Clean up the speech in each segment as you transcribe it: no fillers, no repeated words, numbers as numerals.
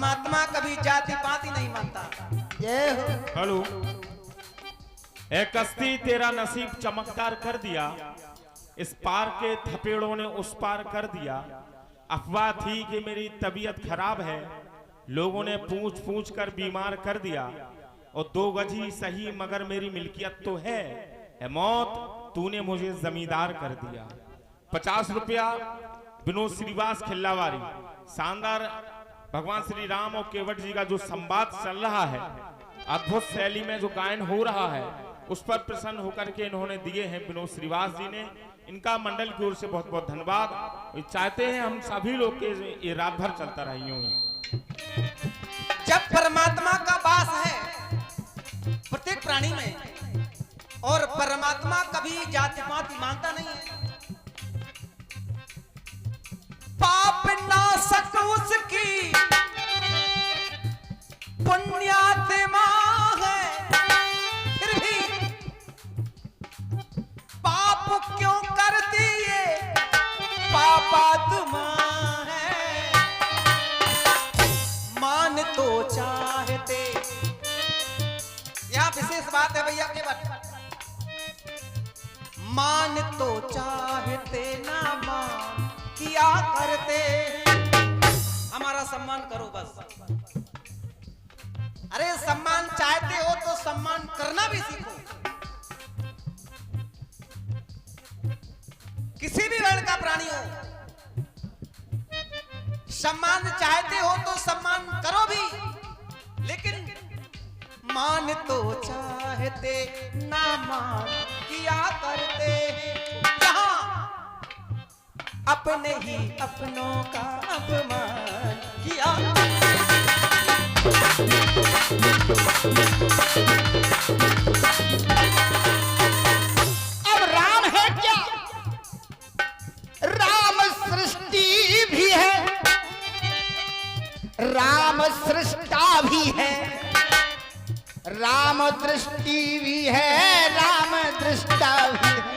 परमात्मा कभी जाति पाति नहीं मानता। जय हो। हेलो, एक कश्ती तेरा नसीब चमत्कार कर दिया, इस पार के थपेड़ों ने उस पार कर दिया। अफवाह थी कि मेरी तबीयत खराब है, लोगों ने पूछ पूछ कर बीमार कर दिया। और 2 गज ही सही मगर मेरी मिल्कियत तो है। ए मौत, तूने मुझे जमींदार कर दिया। 50 रुपया विनोद श्रीवास खिल्लावारी। शानदार भगवान श्री राम और केवट जी का जो संवाद चल रहा है, अद्भुत शैली में जो गायन हो रहा है, उस पर प्रसन्न होकर के इन्होंने दिए हैं विनोद श्रीवास जी ने। इनका मंडल की ओर से बहुत बहुत धन्यवाद। चाहते हैं हम सभी लोग के ये रात भर चलता रहे यूं ही। जब परमात्मा का वास है प्रत्येक प्राणी में, और परमात्मा कभी जाति पाति मानता नहीं है। पाप नाशक उसकी पुण्यात्मा है, फिर भी पाप क्यों करती है, पापात्मा है। मान तो चाहते, यह विशेष बात है भैया केवल। मान तो चाहते ना मान किया करते। हमारा सम्मान करो बस। अरे सम्मान चाहते हो तो सम्मान करना भी सीखो। किसी भी वर्ण का प्राणी हो, सम्मान चाहते हो तो सम्मान करो भी, लेकिन मान तो चाहते ना मान किया करते। यहाँ अपने ही अपनों का अपमान किया। अब राम है क्या? राम सृष्टि भी है, राम सृष्टा भी है, राम दृष्टि भी है, राम दृष्टा भी है।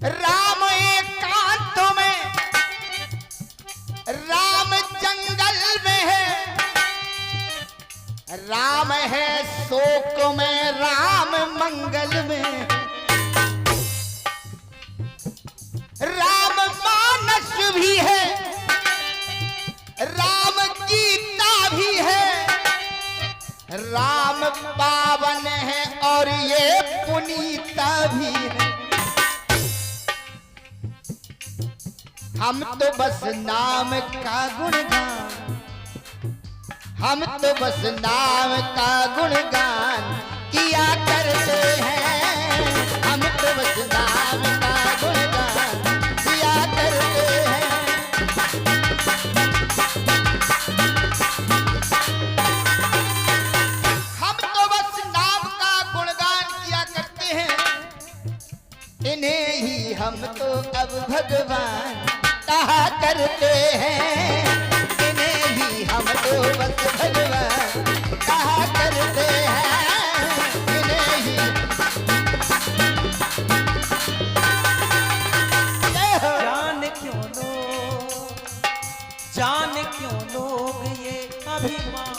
राम एकांत में, राम जंगल में है, राम है शोक में, राम मंगल में। राम मानस भी है, राम गीता भी है, राम पावन है और ये पुनीता भी है। हम तो बस नाम का गुणगान, हम तो बस नाम का गुणगान किया करते हैं। हम तो बस नाम का गुणगान किया करते हैं। हम तो बस नाम का गुणगान किया करते हैं। इन्हें ही हम तो अब भगवान कहा करते हैं। इन्हें ही हम तो बस भगवान कहा करते हैं। इन्हें ही जान क्यों लोग ये अभिमान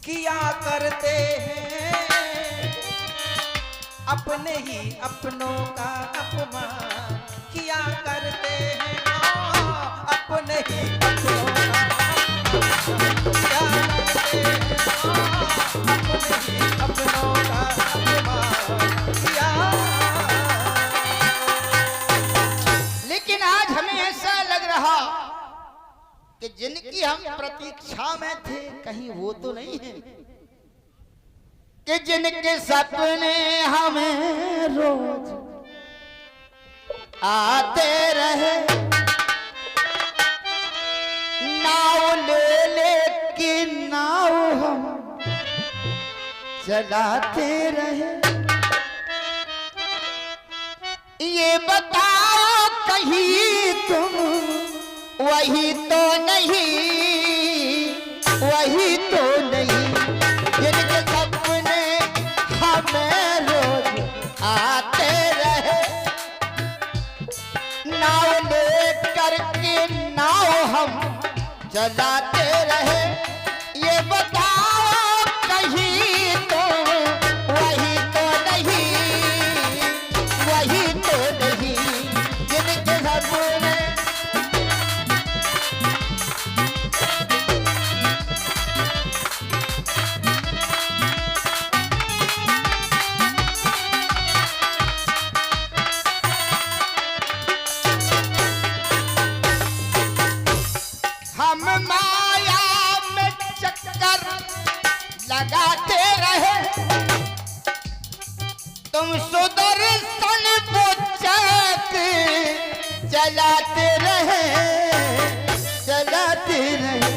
किया करते हैं। अपने ही अपनों का अपमान किया करते हैं। अपने ही अपनों का अपमान किया करते हैं। अपने ही अपनों का अपमान किया। लेकिन आज हमें ऐसा लग रहा कि जिनकी हम प्रतीक्षा में थे कहीं वो तो नहीं है, कि जिनके सपने हमें रोज आते रहे। नाव ले लेके नाव हम चलाते रहे। ये बताओ कहीं तुम वही तो नहीं, वही तो नहीं जिनके सपने हमें रोज आते रहे। नाव ले करके के नाव हम चलाते रहे, ये बताओ कहीं तो वही तो नहीं, वही तो नहीं जिनके सपने हम माया में चक्कर लगाते रहे, तुम सुदर्शन को चक चलाते रहे, चलाते रहे।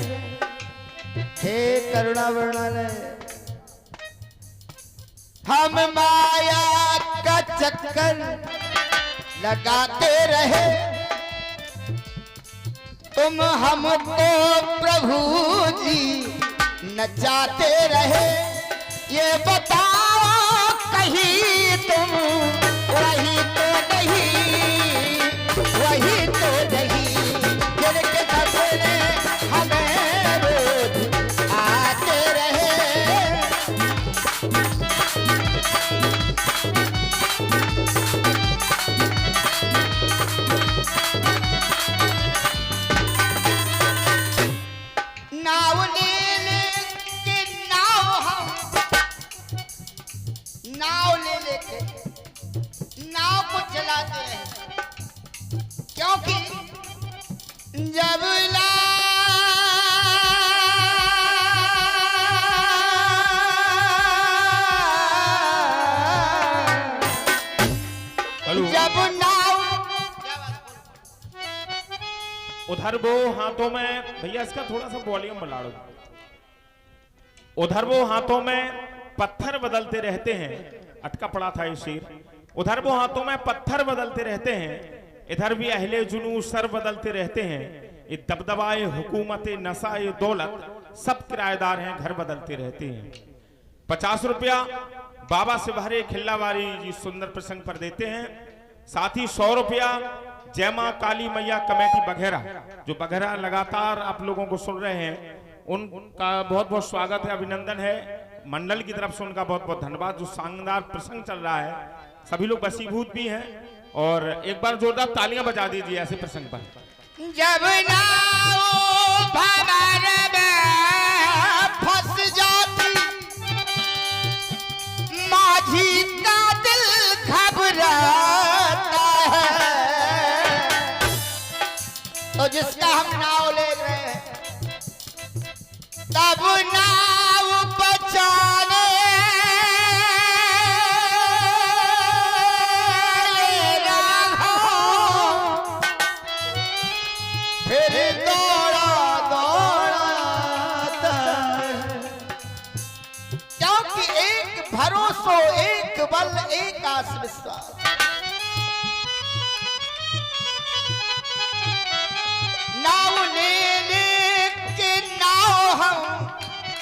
हे करुणा वर्णन, हम माया का चक्कर लगाते रहे, तुम हमको प्रभु जी नचाते रहे, ये बताओ कहीं तुम वही तो नहीं, वही तो नहीं जिनके सपने हमें रोज आते रहे। नाव ले लेके नाव हम, नाव ले लेके नाव को चलाते रहे, क्योंकि जब जब नाव उधर वो हाथों में, भैया इसका थोड़ा सा वॉल्यूम बढ़ा दो। उधर वो हाथों में पत्थर बदलते रहते हैं, अटका पड़ा था ये शेर। उधर वो हाथों में पत्थर बदलते रहते हैं, इधर भी अहले जुनू सर बदलते रहते हैं। ये दबदबाए हुकूमत नसाए दौलत सब किराएदार हैं, घर बदलते रहते हैं। 50 रुपया बाबा से भरे खिल्लावारी जी सुंदर प्रसंग पर देते हैं, साथ ही 100 रुपया जय मां काली मैया कमेटी बघेरा, जो बघेरा लगातार आप लोगों को सुन रहे हैं, उनका बहुत बहुत स्वागत है, अभिनंदन है। मंडल की तरफ से उनका बहुत बहुत धन्यवाद। जो शानदार प्रसंग चल रहा है, सभी लोग वसीभूत भी हैं, और एक बार जोरदार तालियां बजा दीजिए ऐसे प्रसंग पर। जब नाव भंवर में फंस जाती, माझी का दिल घबराता है, तो जिसका हम नाव ले रहे हैं, तब नाव बचाने फिर दौड़ा दौड़ाता है, क्योंकि एक भरोसा, एक बल, एक आत्मविश्वास। नाव ले लेके नाव हम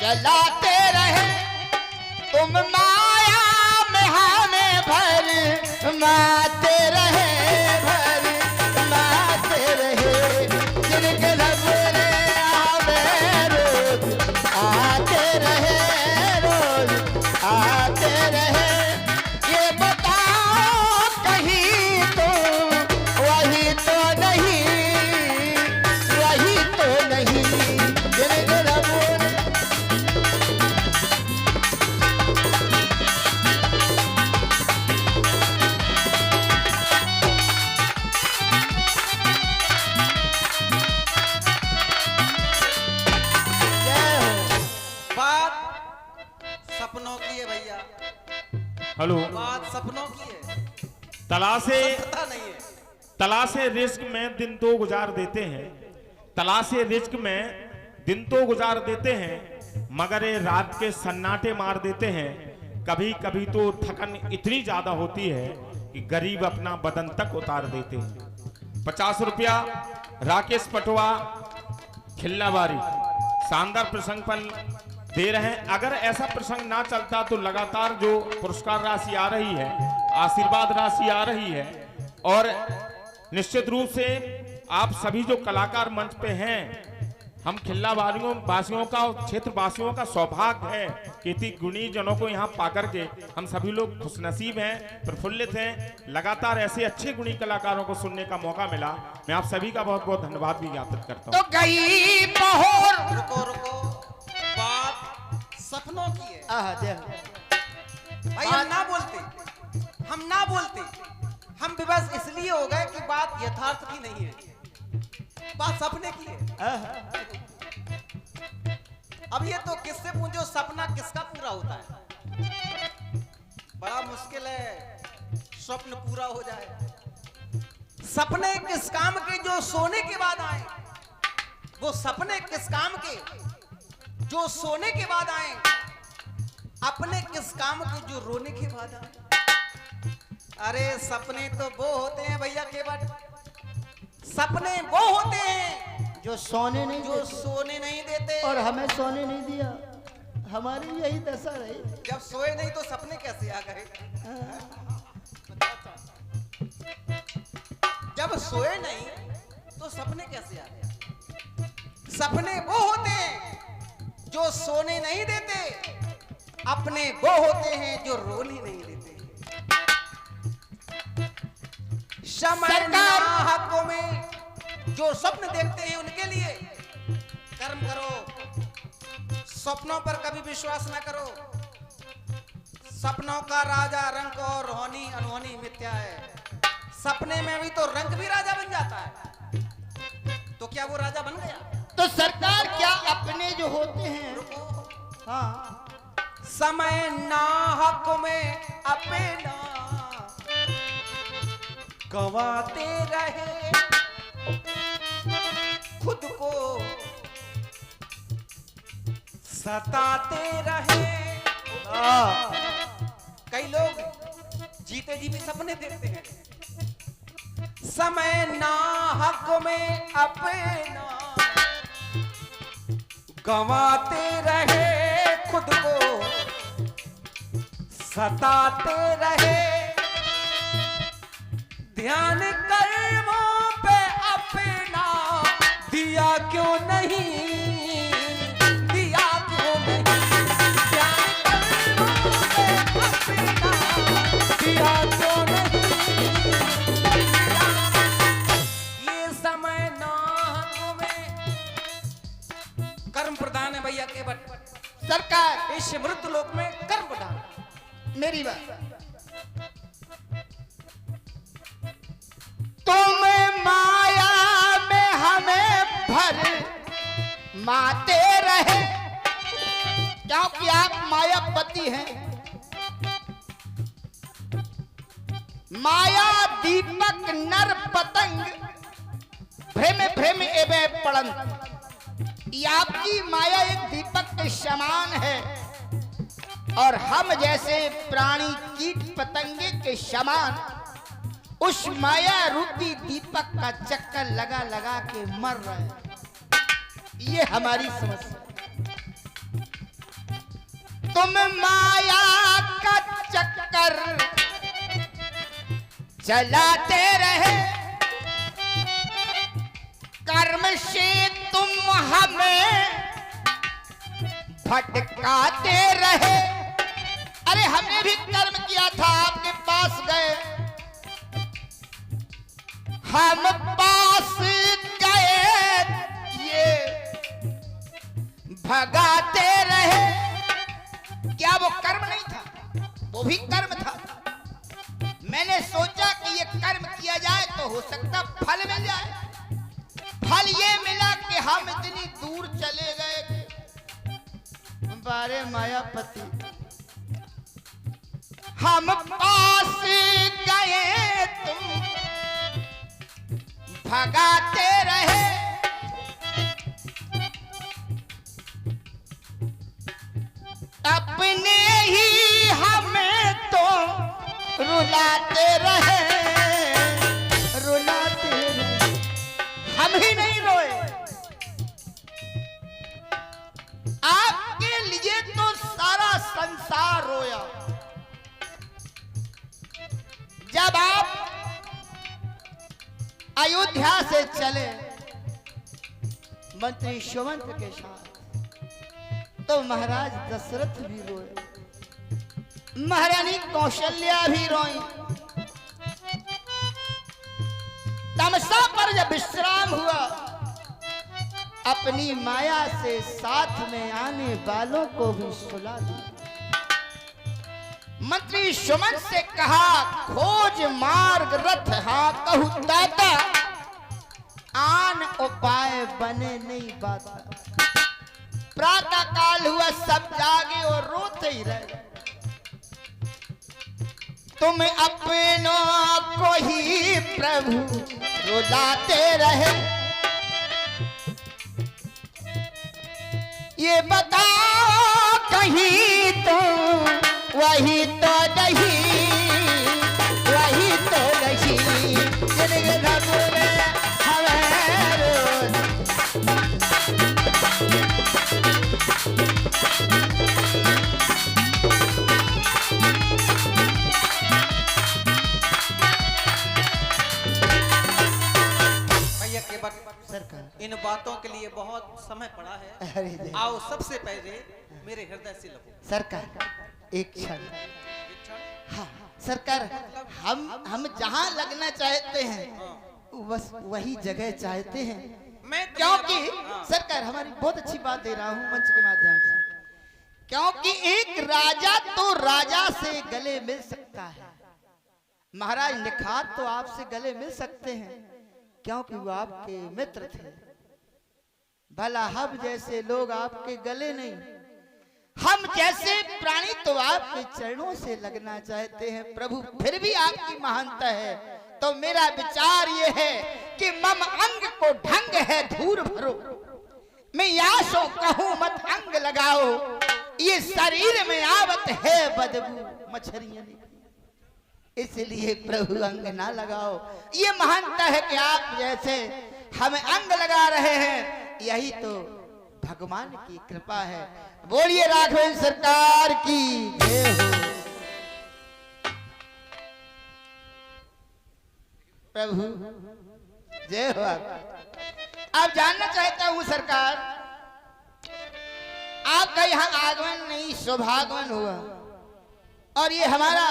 चलाते रहे, तुम माया में हमें भर माते रहे, भर माते रहे, जिनके सपने हमें रोज आते रहे, रोज आते रहे। ये बताओ कहीं तो वही तो नहीं, वही तो नहीं जिनके सपने सपनों की है भैया, हेलो, बात सपनों की है, तलाशे पता नहीं है। तलाशे रिस्क में दिन तो गुजार देते हैं, तलाशे रिस्क में दिन तो गुजार देते हैं, मगर ये रात के सन्नाटे मार देते हैं। कभी कभी तो थकन इतनी ज्यादा होती है कि गरीब अपना बदन तक उतार देते हैं। 50 रुपया राकेश पटवा खिल्लावारी शानदार प्रसंग पर दे रहे हैं। अगर ऐसा प्रसंग ना चलता तो लगातार जो पुरस्कार राशि आ रही है, आशीर्वाद राशि आ रही है, और निश्चित रूप से आप सभी जो कलाकार मंच पे हैं, हम खिल्ला वासियों का और क्षेत्र वासियों का सौभाग्य है कि इतनी गुणी जनों को यहाँ पाकर के हम सभी लोग खुशनसीब हैं, प्रफुल्लित हैं। लगातार ऐसे अच्छे गुणी कलाकारों को सुनने का मौका मिला। मैं आप सभी का बहुत बहुत धन्यवाद भी ज्ञापित करता हूँ। तो गई बहोर। रुको रुको, बात सपनों की है भाई। हम ना बोलते, हम विवश इसलिए हो गए कि बात यथार्थ की नहीं है, बात सपने की है। अब ये तो किससे पूछो सपना किसका पूरा होता है? बड़ा मुश्किल है स्वप्न पूरा हो जाए। सपने किस काम के जो सोने के बाद आए, वो सपने किस काम के जो सोने के बाद आए, अपने किस काम के जो रोने के बाद आए। अरे सपने तो वो होते हैं भैया केवल, सपने वो होते हैं जो सोने नहीं जो सोने नहीं देते। और हमें सोने नहीं दिया, हमारी यही दशा रही। जब सोए नहीं तो सपने कैसे आ गए? जब सोए नहीं तो सपने कैसे आ गए? सपने वो होते हैं जो सोने नहीं देते, अपने वो होते हैं जो रोने नहीं देते। समय नाहकों में जो स्वप्न देखते हैं उनके लिए कर्म करो, स्वप्नों पर कभी विश्वास न करो। सपनों का राजा रंग और होनी अनहोनी मिथ्या है। सपने में भी तो रंग भी राजा बन जाता है, तो क्या वो राजा बन गया? तो सरकार क्या अपने जो होते हैं, हाँ, समय नाहक में अपना गवाते रहे, खुद को सताते रहे। कई लोग जीते जी भी सपने देखते हैं। समय नाहक में अपना गवाते रहे, खुद को सताते रहे। ध्यान कर्मों पे अपना दिया क्यों नहीं, दिया क्यों नहीं, ध्यान कर्मों पे अपना दिया क्यों नहीं। ये समय नाहकों में कर्म प्रधान है भैया के बट सरकार इस मृत्यु लोक में कर्म प्रधान। मेरी बात, तुम माया में हमें भर माते रहे, क्योंकि आप मायापति हैं। माया दीपक नर पतंग भ्रम भ्रम एवं पड़ंत। ये आपकी माया एक दीपक के समान है और हम जैसे प्राणी कीट पतंगे के समान उस माया रूपी दीपक का चक्कर लगा लगा के मर रहे हैं। ये हमारी समस्या। तुम माया का चक्कर चलाते रहे, कर्म से तुम हमें भटकाते रहे। अरे हमने भी कर्म किया था, आपके पास गए, हम पास गए, ये भगाते रहे। क्या वो कर्म नहीं था? वो भी कर्म था। मैंने सोचा कि ये कर्म किया जाए तो हो सकता फल मिल जाए। फल ये मिला कि हम इतनी दूर चले गए। बारे मायापति, हम पास गए, तुम भगाते रहे। अपने ही हमें तो रुलाते रहे, रुलाते रहे। हम ही नहीं रोए, आपके लिए तो सारा संसार रोया। जब आप अयोध्या से चले मंत्री सुमंत के साथ, तो महाराज दशरथ भी रोए, महारानी कौशल्या भी रोई। तमसा पर जब विश्राम हुआ, अपनी माया से साथ में आने वालों को भी सुला दिया। मंत्री सुमंत से कहा, खोज मार्ग रथ हाँ कहू दाता, आन उपाय बने नहीं बाता। प्रातः काल हुआ, सब जागे और रोते ही रहे। तुम अपनों को ही प्रभु रुलाते रहे, ये बताओ कहीं तो वही तो नहीं, वही तो नहीं जिनके घर में हमें रोज। भैया के बाद सरकार इन बातों के लिए बहुत समय पड़ा है। अरे जय। आओ सबसे पहले मेरे हृदय से लगो। सरकार एक क्षण। एक क्षण। हाँ सरकार, हम जहाँ लगना चाहते हैं बस वही जगह चाहते हैं। मैं क्योंकि हाँ। सरकार हमारी बहुत अच्छी बात दे रहा हूँ मंच के माध्यम से, क्योंकि एक राजा तो राजा से गले मिल सकता है। महाराज निखात तो आपसे गले मिल सकते हैं क्योंकि वो आपके मित्र थे। भला हम जैसे लोग आपके गले नहीं, हम जैसे प्राणी तो आपके चरणों से लगना चाहते हैं प्रभु। फिर भी आपकी महानता है, तो मेरा विचार ये है कि मम अंग को ढंग है धूर भरो, मैं यासो कहूं मत अंग लगाओ, ये शरीर में आवत है बदबू मछरियां निकली, इसलिए प्रभु अंग ना लगाओ। ये महानता है कि आप जैसे हमें अंग लगा रहे हैं, यही तो भगवान की कृपा है। बोलिए राघवेंद्र सरकार की जय हो। प्रभु जय हो। आप जानना चाहता हूं सरकार, आपका यहाँ आगमन नहीं सौभागमन हुआ, और ये हमारा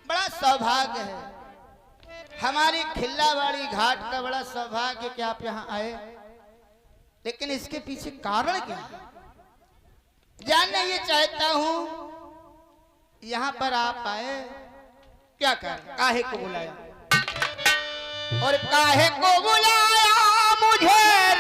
बड़ा सौभाग्य है। हमारी खिल्लावाड़ी घाट का बड़ा सौभाग्य कि आप यहाँ आए, लेकिन इसके पीछे कारण क्या है जानना ये चाहता हूं। यहां पर आप आए क्या कारण, काहे को बुलाया और काहे को बुलाया मुझे